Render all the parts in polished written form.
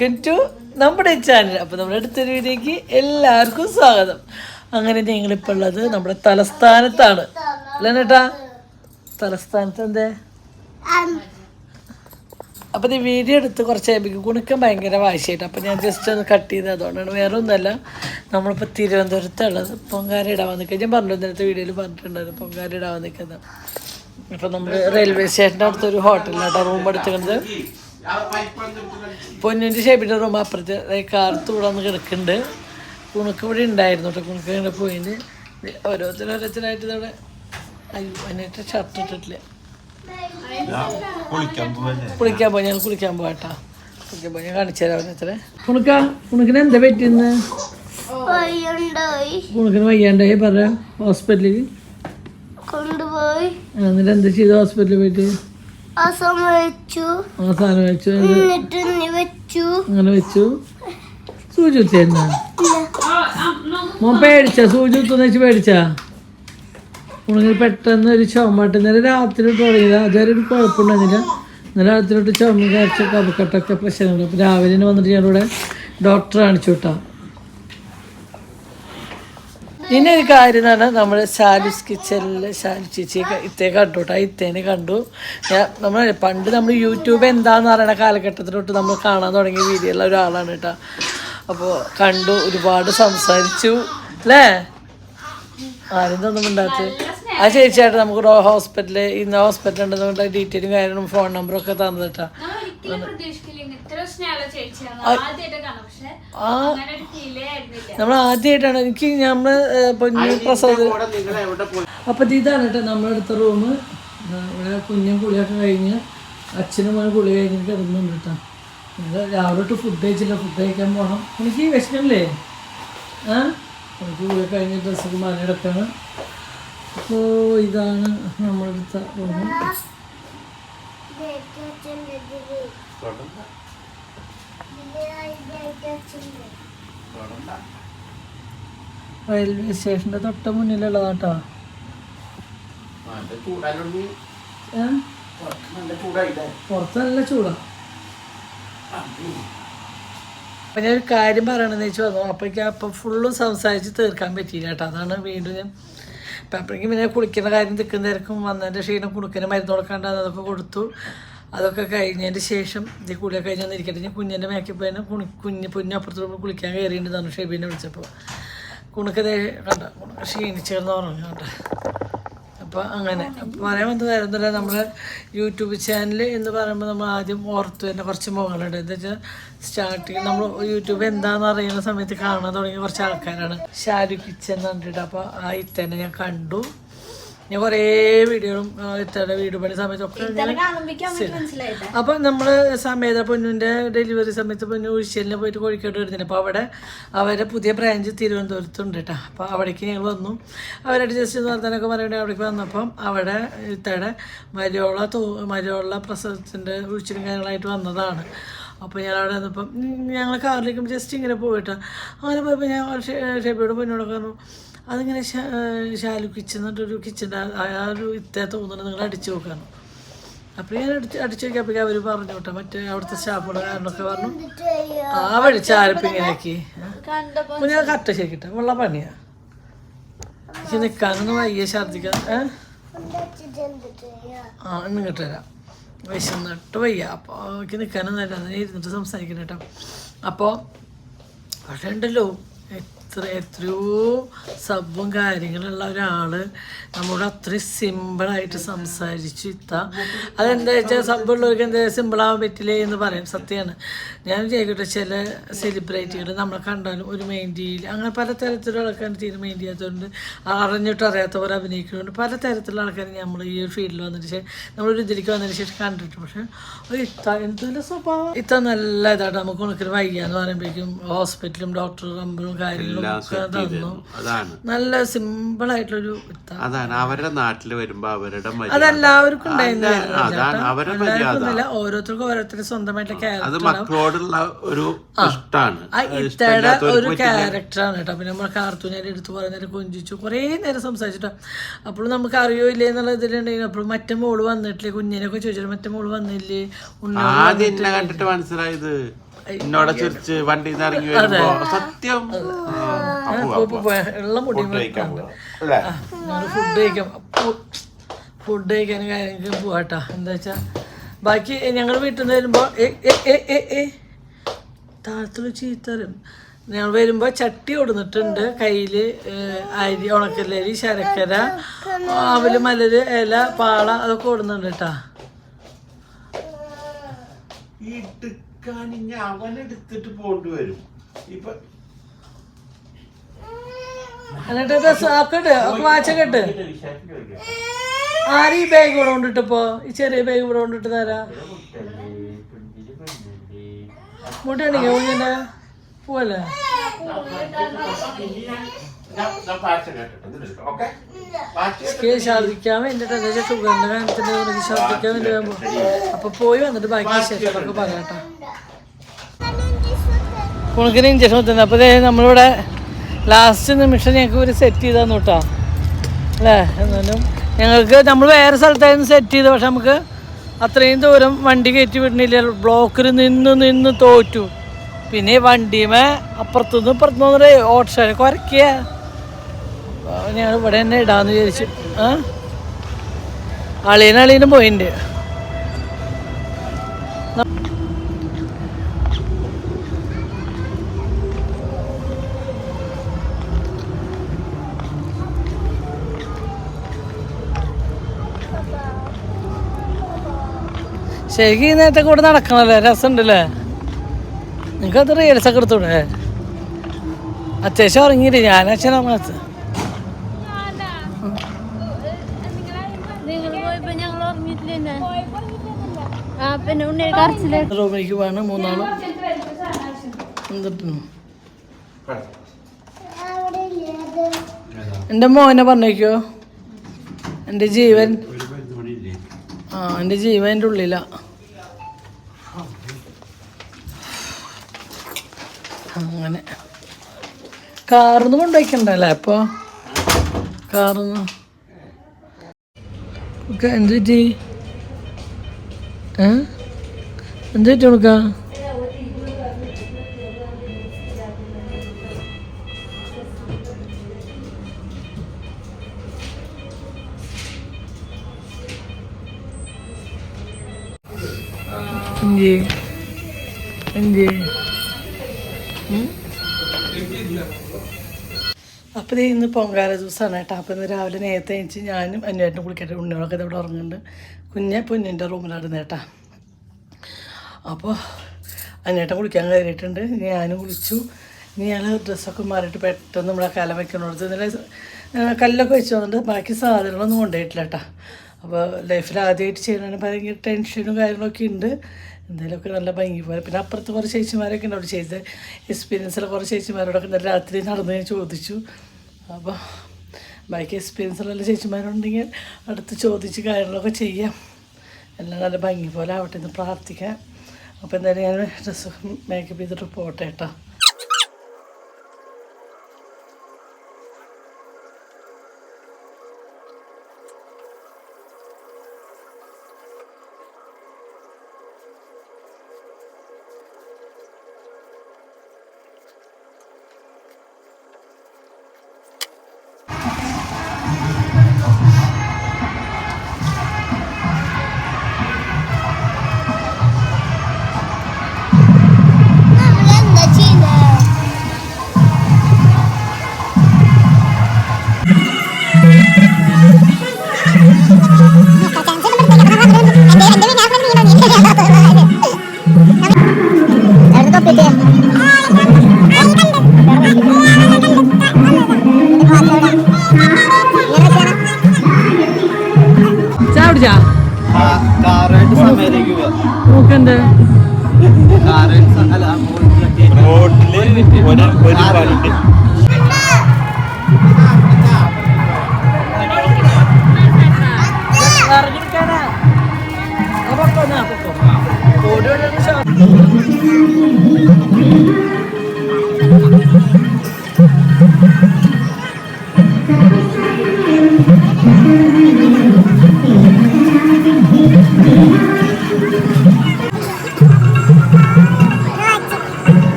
Welcome to നമ്മുടെ channel. അപ്പോൾ നമ്മുടെ അടുത്തൊരു വീഡിയോക്ക് എല്ലാവർക്കും സ്വാഗതം. അങ്ങനെ ഞങ്ങളിപ്പോൾ ഉള്ളത് നമ്മുടെ തലസ്ഥാനത്താണ് അല്ലേ ചേട്ടാ? തലസ്ഥാനത്ത് എന്തേ? അപ്പോൾ ഈ വീഡിയോ എടുത്ത് കുറച്ച് കഴിയുമ്പോൾ കുണുക്കം ഭയങ്കര വാശിയായിട്ട് അപ്പോൾ ഞാൻ ജസ്റ്റ് ഒന്ന് കട്ട് ചെയ്ത് അതുകൊണ്ടാണ്, വേറെ ഒന്നുമല്ല. നമ്മളിപ്പോൾ തിരുവനന്തപുരത്തുള്ളത് പൊങ്കാല ഇടാൻ വന്നിക്കുക. ഞാൻ പറഞ്ഞു ഇന്നത്തെ വീഡിയോയിൽ പറഞ്ഞിട്ടുണ്ടായിരുന്നു പൊങ്കാല ഇടാൻ വന്നിക്കുന്നത്. അപ്പോൾ നമ്മൾ റെയിൽവേ സ്റ്റേഷൻ്റെ അടുത്തൊരു ഹോട്ടലിലാട്ടോ റൂം എടുത്തിട്ടുണ്ട്. പൊന്നിൻ്റെ ഷേപ്പിൻ്റെ റൂം അപ്പുറത്ത് കാർത്തൂടെ വന്ന് കിടക്കുന്നുണ്ട്. കുണുക്ക് ഇവിടെ ഉണ്ടായിരുന്നു കേട്ടോ. കുണുക്ക് ഇങ്ങനെ പോയിന് ഓരോരുത്തരായിട്ട് ഇതവിടെ. അയ്യോ എന്നിട്ട് ഷർട്ട് ഇട്ടിട്ടില്ല. കുളിക്കാൻ പോയി, ഞങ്ങൾ കുളിക്കാൻ പോകട്ടാ. കുളിക്കാൻ പോയി ഞാൻ കാണിച്ചു തരാം ഓരോരുത്തരെ. കുണുക്കിന് എന്താ പറ്റിയെന്ന്? കുണുക്കിന് വയ്യാണ്ടായി പറയാം. ഹോസ്പിറ്റലിൽ കൊണ്ടുപോയി. എന്നിട്ട് എന്താ ചെയ്തു? ഹോസ്പിറ്റലിൽ പോയിട്ട് സാധനം വെച്ചു, അങ്ങനെ വെച്ചു. സൂചി കുത്തിയായിരുന്ന മോൻ പേടിച്ചാ? സൂചി കുത്തുന്ന വെച്ച് പേടിച്ചാ? ഉണങ്ങി പെട്ടെന്ന് ഒരു ചുമട്ട് ഇന്നലെ രാത്രി തുടങ്ങിയത്. അതുവരെ ഒരു കുഴപ്പമുണ്ടായിരുന്നില്ല. ഇന്നലെ രാത്രിയോട്ട് ചുമ കാഴ്ച കഫക്കെട്ടൊക്കെ പ്രശ്നങ്ങളുണ്ട്. അപ്പോൾ രാവിലെ വന്നിട്ട് ഞാനിവിടെ ഡോക്ടറെ കാണിച്ചു വിട്ടാ. പിന്നെ ഒരു കാര്യം എന്ന് പറഞ്ഞാൽ നമ്മൾ ഷാലൂസ് കിച്ചണിൽ ഷാലു ചേച്ചി ഇത്തേ കണ്ടു കേട്ടോ. ഇത്തേനെ കണ്ടു. നമ്മൾ പണ്ട് നമ്മൾ യൂട്യൂബ് എന്താന്ന് പറയുന്ന കാലഘട്ടത്തിലോട്ട് നമ്മൾ കാണാൻ തുടങ്ങിയ വീഡിയോയുള്ള ഒരാളാണ് കേട്ടോ. അപ്പോൾ കണ്ടു, ഒരുപാട് സംസാരിച്ചു അല്ലേ? ആരും ഒന്നും ഉണ്ടാകത്ത്. ആ ചേച്ചിയായിട്ട് നമുക്ക് ഹോസ്പിറ്റലിൽ ഇന്ന് ഹോസ്പിറ്റൽ ഉണ്ടെന്നുകൊണ്ട് ഡീറ്റെയിലും കാര്യങ്ങളും ഫോൺ നമ്പറൊക്കെ തന്നത് കേട്ടോ. നമ്മൾ ആദ്യമായിട്ടാണ് എനിക്ക് നമ്മൾ പൊന്നു പ്രസവത്തിൽ. അപ്പം ഇതാണ് കേട്ടോ നമ്മളെടുത്ത റൂം. ഇവിടെ കുഞ്ഞും കുളിയൊക്കെ കഴിഞ്ഞ് അച്ഛനും മോനും കുളി കഴിഞ്ഞിട്ട് കിടന്നുണ്ട് കേട്ടോ. രാവിലെ തൊട്ട് ഫുഡ് കഴിച്ചില്ല. ഫുഡ് കഴിക്കാൻ പോകണം. എനിക്ക് വിശക്കണില്ലേ? എനിക്ക് കുളി കഴിഞ്ഞ് ഡ്രസ്സൊക്കെ മാറിയെടുക്കാണ്. അപ്പോൾ ഇതാണ് നമ്മളെടുത്ത റൂം. റെയിൽവേ സ്റ്റേഷൻ്റെ തൊട്ട മുന്നിലുള്ളതാട്ടോ. പുറത്ത് നല്ല ചൂടാ. അപ്പം ഞാനൊരു കാര്യം പറയണമെന്ന് വെച്ച് വന്നു. അപ്പോഴേക്കും അപ്പം ഫുള്ളും സംസാരിച്ച് തീർക്കാൻ പറ്റിയില്ല കേട്ടോ. അതാണ് വീണ്ടും ഞാൻ അപ്പം അപ്പോഴേക്കും പിന്നെ കുളിക്കുന്ന കാര്യം തിക്കുന്നതിരക്കും വന്നതിൻ്റെ ക്ഷീണം കുണുക്കിന് മരുന്ന് കൊടുക്കാണ്ട് അതൊക്കെ കൊടുത്തു. അതൊക്കെ കഴിഞ്ഞതിന് ശേഷം ഇത് കുളിയൊക്കെ കഴിഞ്ഞ് വന്നിരിക്കട്ടെ. ഞാൻ കുഞ്ഞിൻ്റെ മേക്കിൽ പോയതിന് കുഞ്ഞപ്പുറത്ത് കുളിക്കാൻ കയറിയിട്ടുണ്ടെന്നാണ് ഷെബീനെ വിളിച്ചപ്പോൾ. കുണുക്കതേ കണ്ട കുണുക്ക് ക്ഷീണിച്ചേർന്ന് പറഞ്ഞു കേട്ടോ. അപ്പോൾ അങ്ങനെ പറയാൻ വന്നത് വരുന്നില്ല. നമ്മൾ യൂട്യൂബ് ചാനൽ എന്ന് പറയുമ്പോൾ നമ്മൾ ആദ്യം ഓർത്ത് തന്നെ കുറച്ച് മുഖങ്ങളുണ്ട്. എന്താ വെച്ചാൽ സ്റ്റാർട്ടിങ് നമ്മൾ യൂട്യൂബ് എന്താണെന്ന് അറിയുന്ന സമയത്ത് കാണാൻ തുടങ്ങിയ കുറച്ച് ആൾക്കാരാണ്. ഷാലു കിച്ചൻ കണ്ടിട്ട്. അപ്പോൾ ആ ഇത്തന്നെ ഞാൻ കണ്ടു. ഞാൻ കുറേ വീഡിയോകളും ഇത്തയുടെ വീട് പണി സമയത്തൊക്കെ. അപ്പം നമ്മൾ സമയത്ത് പൊന്നിൻ്റെ ഡെലിവറി സമയത്ത് പൊന്നു ഉഴിശ്ശേലിനെ പോയിട്ട് കോഴിക്കോട് വരുന്നില്ല. അപ്പോൾ അവിടെ അവരുടെ പുതിയ ബ്രാഞ്ച് തിരുവനന്തപുരത്തുണ്ട് കേട്ടോ. അപ്പോൾ അവിടേക്ക് ഞങ്ങൾ വന്നു. അവരുടെ ജസ്റ്റ് വർത്താനൊക്കെ പറയണേ അവിടേക്ക് വന്നപ്പം അവിടെ ഇത്തയുടെ മരിയോള പ്രസവത്തിൻ്റെ ഉഴിച്ചിലും കാര്യങ്ങളായിട്ട് വന്നതാണ്. അപ്പോൾ ഞാൻ അവിടെ വന്നപ്പം ഞങ്ങൾ കാറിലേക്കും ജസ്റ്റ് ഇങ്ങനെ പോയിട്ടാ. അങ്ങനെ പോയപ്പോൾ ഞാൻ ഷെബിയോട് പൊന്നോടൊക്കെ പറഞ്ഞു അതിങ്ങനെ ഷാലു കിച്ചൻ എന്നിട്ടൊരു കിച്ചൻ്റെ ആ ഒരു ഇത്തേ തോന്നുന്നത് നിങ്ങൾ അടിച്ചു നോക്കാണ്. അപ്പോൾ ഞാൻ അടിച്ചു നോക്കിയപ്പോഴേക്കും അവർ പറഞ്ഞു കേട്ടോ. മറ്റേ അവിടുത്തെ സ്റ്റാഫുകളുടെ കാരണമൊക്കെ പറഞ്ഞു ആ വഴിച്ച് ആരപ്പം ഇങ്ങനെയാക്കി. അപ്പോൾ ഞാൻ കറക്റ്റ് ശരിക്കിട്ടെ ഉള്ള പണിയാണ്. എനിക്ക് നിൽക്കാനൊന്നും വയ്യ, ഛർദ്ദിക്കാൻ. ഇങ്ങോട്ട് വരാം. വിശന്നിട്ട് വയ്യ. അപ്പോൾ എനിക്ക് നിൽക്കാനൊന്നും അല്ല. അതിനെ ഇരുന്നിട്ട് സംസാരിക്കണം കേട്ടോ. അപ്പോൾ പക്ഷേ ഉണ്ടല്ലോ എത്രയോ സബ്ബും കാര്യങ്ങളുള്ള ഒരാൾ നമ്മളോട് അത്രയും സിമ്പിളായിട്ട് സംസാരിച്ചു. അതെന്താ വെച്ചാൽ സബ്ബുള്ളവർക്ക് എന്താ സിമ്പിളാവാൻ പറ്റില്ലേ എന്ന് പറയും. സത്യമാണ്. ഞാൻ ചെയ്യട്ടെ ചില സെലിബ്രിറ്റികൾ നമ്മളെ കണ്ടാലും ഒരു മെയിൻ ചെയ്യില്ല. അങ്ങനെ പല തരത്തിലുള്ള ആൾക്കാർ തീരെ മെയിൻ ചെയ്യാത്തതുകൊണ്ട് അറിഞ്ഞിട്ട് അറിയാത്തവർ അഭിനയിക്കുന്നുണ്ട്. പല തരത്തിലുള്ള ആൾക്കാർ നമ്മൾ ഈ ഒരു ഫീൽഡിൽ വന്നതിന് ശേഷം നമ്മളൊരു ഇതിലേക്ക് വന്നതിന് ശേഷം കണ്ടിട്ട്. പക്ഷേ എന്തെല്ലാം സ്വഭാവം നല്ല ഇതായിട്ട് നമുക്ക് ഉണക്കിന് വയ്യാന്ന് പറയുമ്പോഴേക്കും ഹോസ്പിറ്റലും ഡോക്ടർ നമ്പറും കാര്യങ്ങളും നല്ല സിമ്പിൾ ആയിട്ടുള്ളൊരു അതാണ് അവരുടെ നാട്ടിൽ വരുമ്പോ അവരുടെ അതെല്ലാവർക്കും ഉണ്ടായിരുന്നില്ല. ഓരോരുത്തർക്കും ഓരോരുത്തരും സ്വന്തമായിട്ടുള്ള ക്യാരക്ടർ ഒരു ക്യാരക്ടറാണ് കേട്ടോ. പിന്നെ നമ്മൾ കാർത്തൂനെ എടുത്ത് കുറെ നേരം കൊഞ്ചിച്ചു, കുറേ നേരം സംസാരിച്ചിട്ടോ. അപ്പോൾ നമുക്ക് അറിയോ ഇല്ലേ എന്നുള്ള ഇതിലുണ്ടെങ്കിൽ അപ്പോൾ മറ്റേ മോള് വന്നിട്ടില്ലേ കുഞ്ഞിനൊക്കെ ചോദിച്ചിട്ട് മറ്റേ മോള് വന്നില്ലേ കണ്ടിട്ട് മനസ്സിലായത് എന്നോട് ചിരിച്ച് വണ്ടിയിൽ നിന്ന് ഇറങ്ങി വരുമ്പോ സത്യം ഉള്ള മുടി ഫുഡ് കഴിക്കാൻ കാര്യങ്ങൾക്ക് പോവാട്ടാ. എന്താ വെച്ചാ ബാക്കി ഞങ്ങൾ വീട്ടിൽ നിന്ന് വരുമ്പോൾ താഴത്തുള്ള ചീത്തരും ഞങ്ങൾ വരുമ്പോൾ ചട്ടി കൊടുത്തിട്ടുണ്ട്. കയ്യിൽ അരി, ഉണക്കലരി, ശർക്കര, അവല്, മലര്, ഇല, പാള അതൊക്കെ കൊടുക്കുന്നുണ്ട് കേട്ടാ. അവനെടുത്തിട്ട് പോണ്ടി വരും. ഇപ്പൊ എന്നിട്ട് ഒക്കെ വാച്ചൊക്കെ ആര് ഈ ബാഗ് ഇവിടെ കൊണ്ടിട്ടിപ്പോ ഈ ചെറിയ ബാഗ് ഇവിടെ കൊണ്ടിട്ട് തരാ മുട്ടണിക്കോ ഇങ്ങനെ പോവല്ലേ? ഛർദിക്കാൻ വേണ്ടിട്ട് എന്താ വെച്ചാൽ ഷുഗറിന്റെ കാര്യത്തിന് ഛർദിക്കാൻ വേണ്ടി വരുമ്പോ അപ്പൊ പോയി വന്നിട്ട് ബാക്കി വിശേഷങ്ങളൊക്കെ പറയാട്ടോ. കുണക്കിന് ഇഞ്ചക്ഷൻ കുത്തുന്നത്. അപ്പോൾ നമ്മളിവിടെ ലാസ്റ്റ് നിമിഷം ഞങ്ങൾക്ക് ഒരു സെറ്റ് ചെയ്ത് തന്നു കേട്ടോ അല്ലേ. എന്നാലും ഞങ്ങൾക്ക് നമ്മൾ വേറെ സ്ഥലത്തായിരുന്നു സെറ്റ് ചെയ്തത്. പക്ഷെ നമുക്ക് അത്രയും ദൂരം വണ്ടി കയറ്റി വിടണില്ല. ബ്ലോക്കിൽ നിന്ന് തോറ്റു. പിന്നെ വണ്ടിയുമേ അപ്പുറത്തുനിന്ന് ഇപ്പുറത്തുനിന്ന് ഓട്ടോ കുറയ്ക്കുക. ഞങ്ങൾ ഇവിടെ തന്നെ ഇടാന്ന് വിചാരിച്ചു. അളിയനും പോയിട്ടുണ്ട്. ശരിക്കും ഈ നേരത്തെ കൂടെ നടക്കണല്ലേ, രസമുണ്ടല്ലേ? നിങ്ങൾക്കത് റീൽസൊക്കെ എടുത്തൂടെ? അത്യാവശ്യം ഉറങ്ങിയില്ല. ഞാൻ അച്ഛനമ്മത്ത് റൂമിലേക്ക് പോവാണ് മൂന്നാളും. എന്നിട്ട് എൻ്റെ മോനെ പറഞ്ഞേക്കോ, എൻ്റെ ജീവൻ എൻ്റെ ജീവൻ്റെ ഉള്ളിലാ. അങ്ങനെ കാറിന്ന് കൊണ്ടുപോയിക്കണ്ടല്ലേ അപ്പോൾ കാറിന്ന് ഒക്കെ എന്ത് പറ്റി? എന്ത് പറ്റി കൊടുക്കാം? അപ്പോൾ ഇന്ന് പൊങ്കാല ദിവസമാണ് കേട്ടോ. അപ്പോൾ ഇന്ന് രാവിലെ നേരത്തെ എണീച്ച് ഞാനും അന്വേഷണം കുളിക്കട്ടെ. ഉണ്ണികളൊക്കെ ഇവിടെ ഉറങ്ങുന്നുണ്ട്. പൊന്നിൻ്റെ റൂമിലാണ് കേട്ടാ. അപ്പോൾ അന്വേഷണം കുളിക്കാൻ കയറിയിട്ടുണ്ട്. ഞാനും കുളിച്ചു. ഇനി ഞാൻ ഡ്രസ്സൊക്കെ മാറിയിട്ട് പെട്ടെന്ന് നമ്മളെ കലം വയ്ക്കണോടത്ത് ഇന്നലെ കല്ലൊക്കെ വെച്ച് വന്നിട്ട് ബാക്കി സാധനങ്ങളൊന്നും കൊണ്ടുപോയിട്ടില്ല കേട്ടോ. അപ്പോൾ ലൈഫിൽ ആദ്യമായിട്ട് ചെയ്യണതിന് ഭയങ്കര ടെൻഷനും കാര്യങ്ങളൊക്കെ ഉണ്ട്. എന്തെങ്കിലുമൊക്കെ നല്ല ഭംഗി പോലെ. പിന്നെ അപ്പുറത്ത് കുറച്ച് ചേച്ചിമാരൊക്കെ ഉണ്ട് അവിടെ ചെയ്ത് എക്സ്പീരിയൻസുള്ള കുറച്ച് ചേച്ചിമാരോടൊക്കെ ഇന്നലെ രാത്രി നടന്ന് ഞാൻ ചോദിച്ചു. അപ്പോൾ ബാക്കി എക്സ്പീരിയൻസുള്ള ചേച്ചിമാരുണ്ടെങ്കിൽ അടുത്ത് ചോദിച്ച് കാര്യങ്ങളൊക്കെ ചെയ്യാം. എല്ലാം നല്ല ഭംഗി പോലെ ആവട്ടെ എന്ന് പ്രാർത്ഥിക്കാം. അപ്പോൾ എന്തായാലും ഞാൻ ഡ്രസ്സ് മേക്കപ്പ് ചെയ്തിട്ട് പോട്ടെ കേട്ടോ.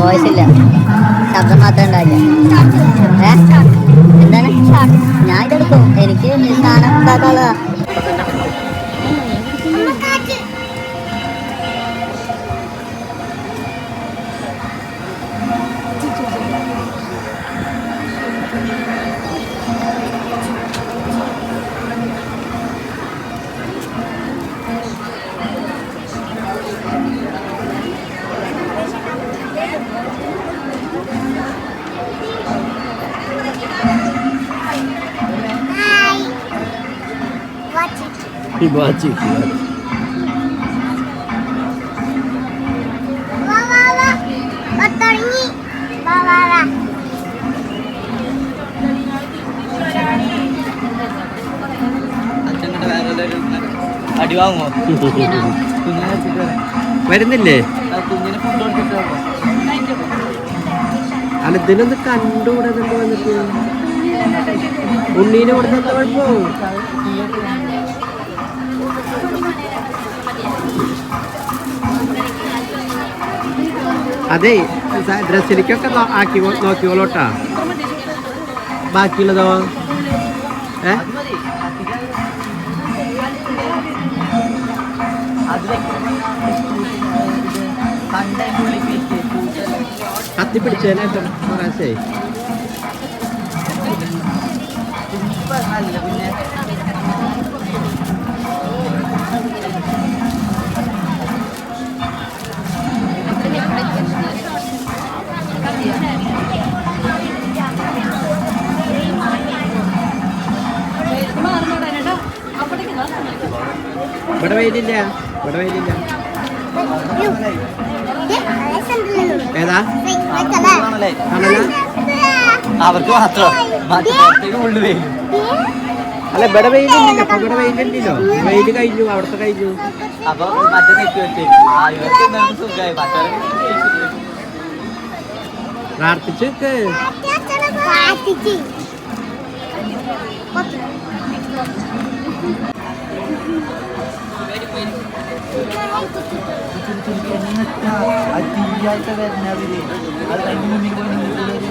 വോയിസ് ഇല്ല, ശബ്ദം മാത്രമേ ഉണ്ടാവില്ല. എന്താണ് ഞാൻ ഇതെടുക്കും, എനിക്ക് സാധനം ഉണ്ടാക്കാനുള്ളതാ. അടി വാങ്ങോ? വരുന്നില്ലേ? കുഞ്ഞിന് ഫുഡ് കൊടുത്തിട്ട് അല്ല, ഇതിനൊന്ന് കണ്ടുകൂടെ വന്നിട്ട് ഉണ്ണീനെ കൊടുത്ത കുഴപ്പമോ? അതെ, ഡ്രസ്സിലേക്കൊക്കെ ആക്കി നോക്കിക്കോളോട്ടാ. ബാക്കിയുള്ളതോ? കത്തി പിടിച്ചതിനേറ്റം പ്രാവശ്യേ ഇവിടെ വെയിലില്ല, ഇവിടെ വെയിലില്ല. ഏതാ കാണല? അവർക്ക് മാത്രം ഉള്ളു വരും. അല്ല, ഇവിടെ വെയിലുണ്ടല്ലോ. അപ്പൊ ഇവിടെ വെയിലുണ്ടല്ലോ. വെയില് കഴിഞ്ഞു, അവിടുത്തെ കഴിഞ്ഞു. അപ്പൊ മറ്റേ നെറ്റ് വെച്ച് സുഖമായി. പ്രാർത്ഥിച്ച് തീയായിട്ട് വരുന്നവര് അത് കഴിഞ്ഞ് മുന്നിൽ പോയി നിന്നിട്ടുള്ളവര്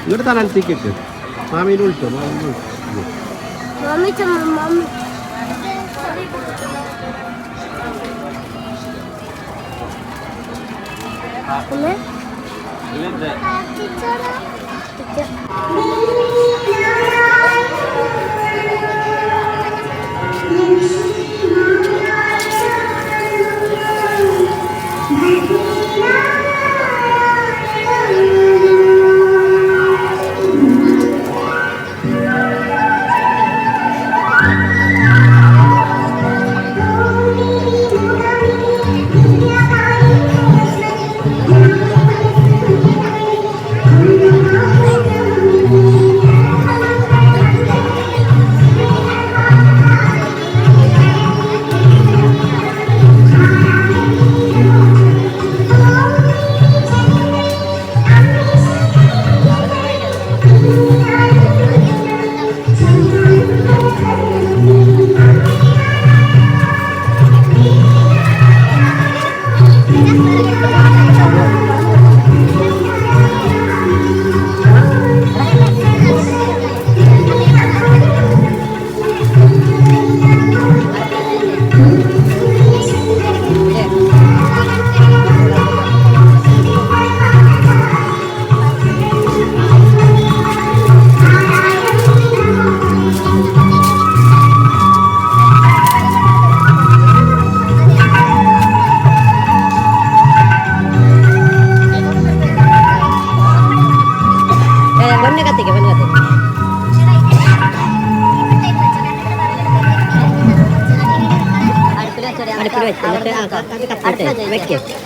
ഇങ്ങോട്ട് തലത്തേക്ക് മാമീനെ വിളിച്ചോ?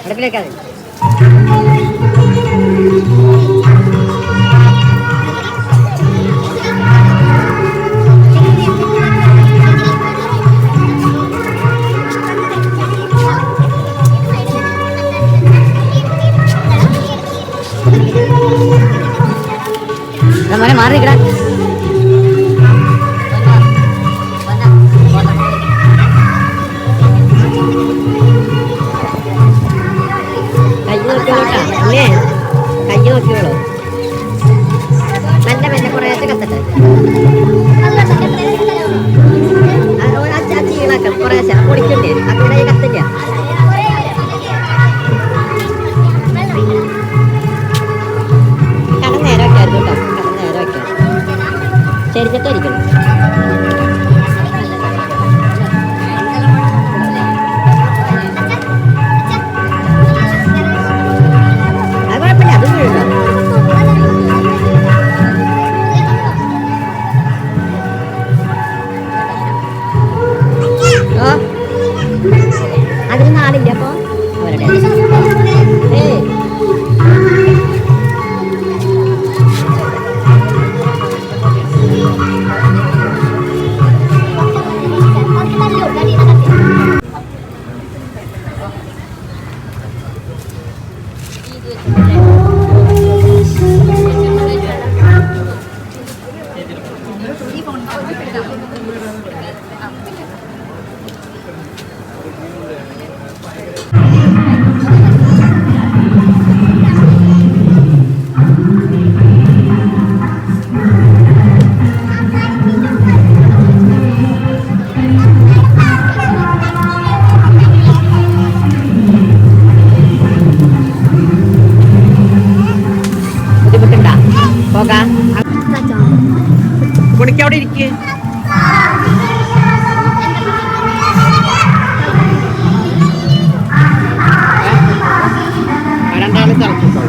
അടുപ്പിലേക്ക് കാണില്ല അപ്പൊ അവരുടെ ബുദ്ധിമുട്ടുണ്ടാ പോകാം കുണിക്ക് അവിടെ ഇരിക്ക് രണ്ടാളും തിളച്ചിട്ടോ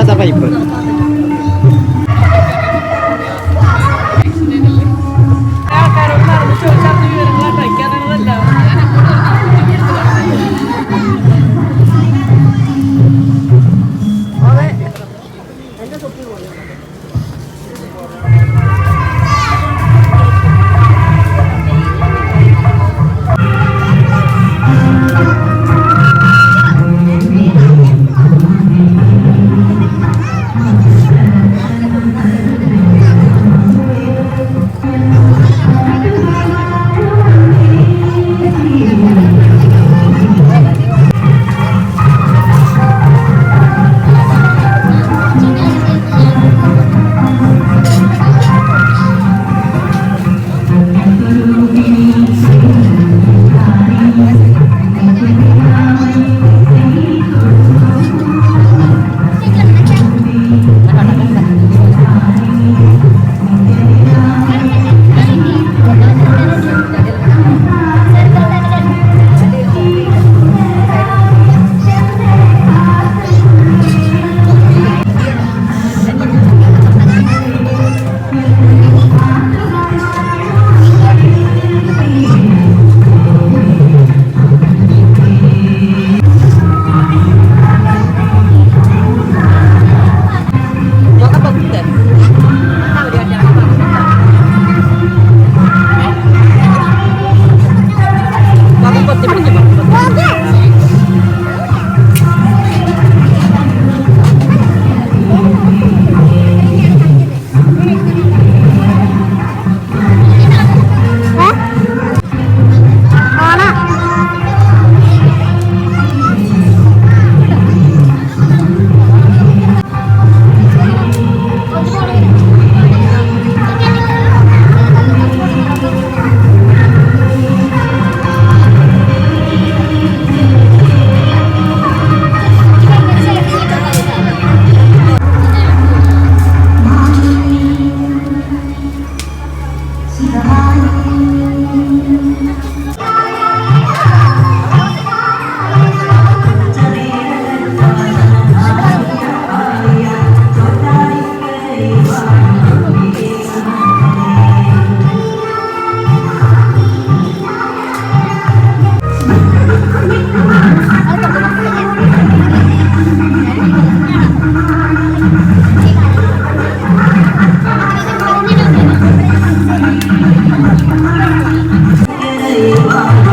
ഇതാ പൈപ്പ് ആൾക്കാരോട് നടന്ന് ചോദിച്ചറിഞ്ഞ വിവരങ്ങൾ അയക്കാനാണതല്ല. Wow.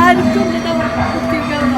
ആർക്കും കുത്തിരിക്കാവുന്ന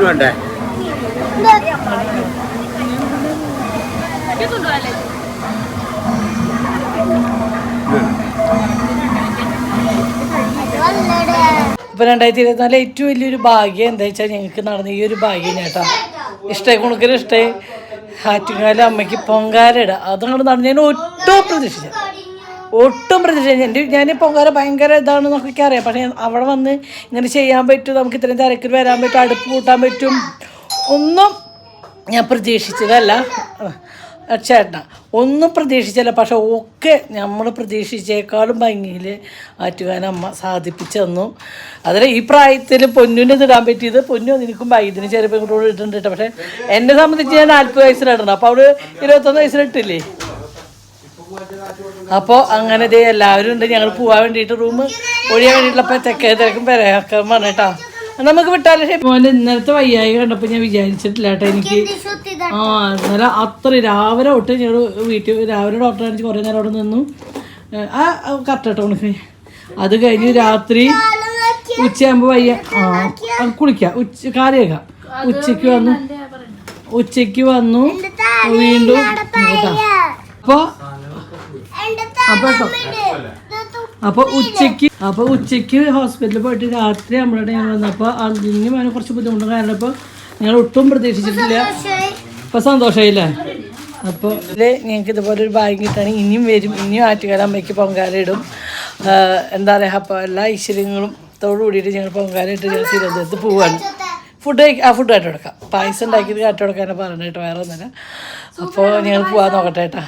വേണ്ടേ ഇപ്പം 2024 ഏറ്റവും വലിയൊരു ഭാഗ്യം എന്താ വെച്ചാൽ ഞങ്ങൾക്ക് നടന്ന ഈ ഒരു ഭാഗ്യം ചേട്ടാ ഇഷ്ടമായി കുണുക്കല് ഇഷ്ടമായി ആറ്റുകാല അമ്മയ്ക്ക് പൊങ്കാലയിടുക അതങ്ങോട്ട് നടന്ന് ഞാൻ ഒട്ടും പ്രതീക്ഷിച്ച ഞാൻ പൊങ്കാല ഭയങ്കര ഇതാണെന്നൊക്കെ അറിയാം. പക്ഷേ അവിടെ വന്ന് ഇങ്ങനെ ചെയ്യാൻ പറ്റും, നമുക്ക് ഇത്രയും തിരക്കിൽ വരാൻ പറ്റും, അടുപ്പ് കൂട്ടാൻ പറ്റും, ഒന്നും ഞാൻ പ്രതീക്ഷിച്ചതല്ല ചേട്ടനാ, ഒന്നും പ്രതീക്ഷിച്ചല്ല. പക്ഷെ ഒക്കെ നമ്മൾ പ്രതീക്ഷിച്ചേക്കാളും ഭംഗിയിൽ ആറ്റുകാല അമ്മ സാധിപ്പിച്ചു തന്നു. അതിൽ ഈ പ്രായത്തിൽ പൊന്നിന് ഇതിടാൻ പറ്റിയത് പൊന്നു നിനക്കും ഇതിന് ചെറിയ പെൺകുട്ടിയോട് ഇട്ടുണ്ട് കേട്ടോ. പക്ഷേ എന്നെ സംബന്ധിച്ച് ഞാൻ 40 വയസ്സിലിടണം, അപ്പോൾ അവിടെ 21 വയസ്സിലിട്ടില്ലേ. അപ്പോൾ അങ്ങനെ ഇതേ എല്ലാവരും ഉണ്ട്. ഞങ്ങൾ പോകാൻ വേണ്ടിയിട്ട് റൂം ഒഴിയാൻ വേണ്ടിയിട്ടുള്ള തിരക്കും പെരയാക്കാൻ വേണം കേട്ടോ. നമുക്ക് വിട്ടാലും മോനെ ഇന്നലത്തെ വയ്യായി കണ്ടപ്പോൾ ഞാൻ വിചാരിച്ചിട്ടില്ല കേട്ടോ. എനിക്ക് ഇന്നലെ അത്ര രാവിലെ തൊട്ട് ഞങ്ങൾ വീട്ടിൽ രാവിലെ ഡോക്ടറെ കാണിച്ച് കുറേ നേരം അവിടെ നിന്നു. കറക്റ്റ് കേട്ടോ ഉണക്ക്. അത് കഴിഞ്ഞ് രാത്രി ഉച്ചയാകുമ്പോൾ വയ്യ കുളിക്കാം, കാലിയേക്കാം. ഉച്ചയ്ക്ക് വന്നു വീണ്ടും കേട്ടോ. അപ്പോൾ ഉച്ചയ്ക്ക് ഹോസ്പിറ്റലിൽ പോയിട്ട് രാത്രി നമ്മളുടെ ഞാൻ വന്നപ്പോൾ അതിന് അവന് കുറച്ച് ബുദ്ധിമുട്ടും കാരണം ഇപ്പോൾ ഞങ്ങൾ ഒട്ടും പ്രതീക്ഷിച്ചിട്ടില്ല. ഇപ്പം സന്തോഷമായില്ലേ. അപ്പോൾ ഞങ്ങൾക്ക് ഇതുപോലെ ഒരു ഭാഗ്യം കിട്ടുകയാണ്. ഇനിയും വരും, ഇനിയും ആറ്റുകാല അമ്മയ്ക്ക് പൊങ്കാല ഇടും. എന്താ പറയുക, അപ്പോൾ എല്ലാ ഐശ്വര്യങ്ങളും കൂടിയിട്ട് ഞങ്ങൾ പൊങ്കാല ഇട്ട് ഞങ്ങൾ തിരുവനന്തപുരത്ത് പോവുകയാണ്. ഫുഡ് കാറ്റ് കൊടുക്കാം. പായസം ഉണ്ടാക്കിയിട്ട് കാറ്റ് കൊടുക്കാനാണ് പറഞ്ഞിട്ട് വേറെ ഒന്നുമില്ല. അപ്പോൾ ഞങ്ങൾ പോകാൻ നോക്കട്ടെ കേട്ടോ.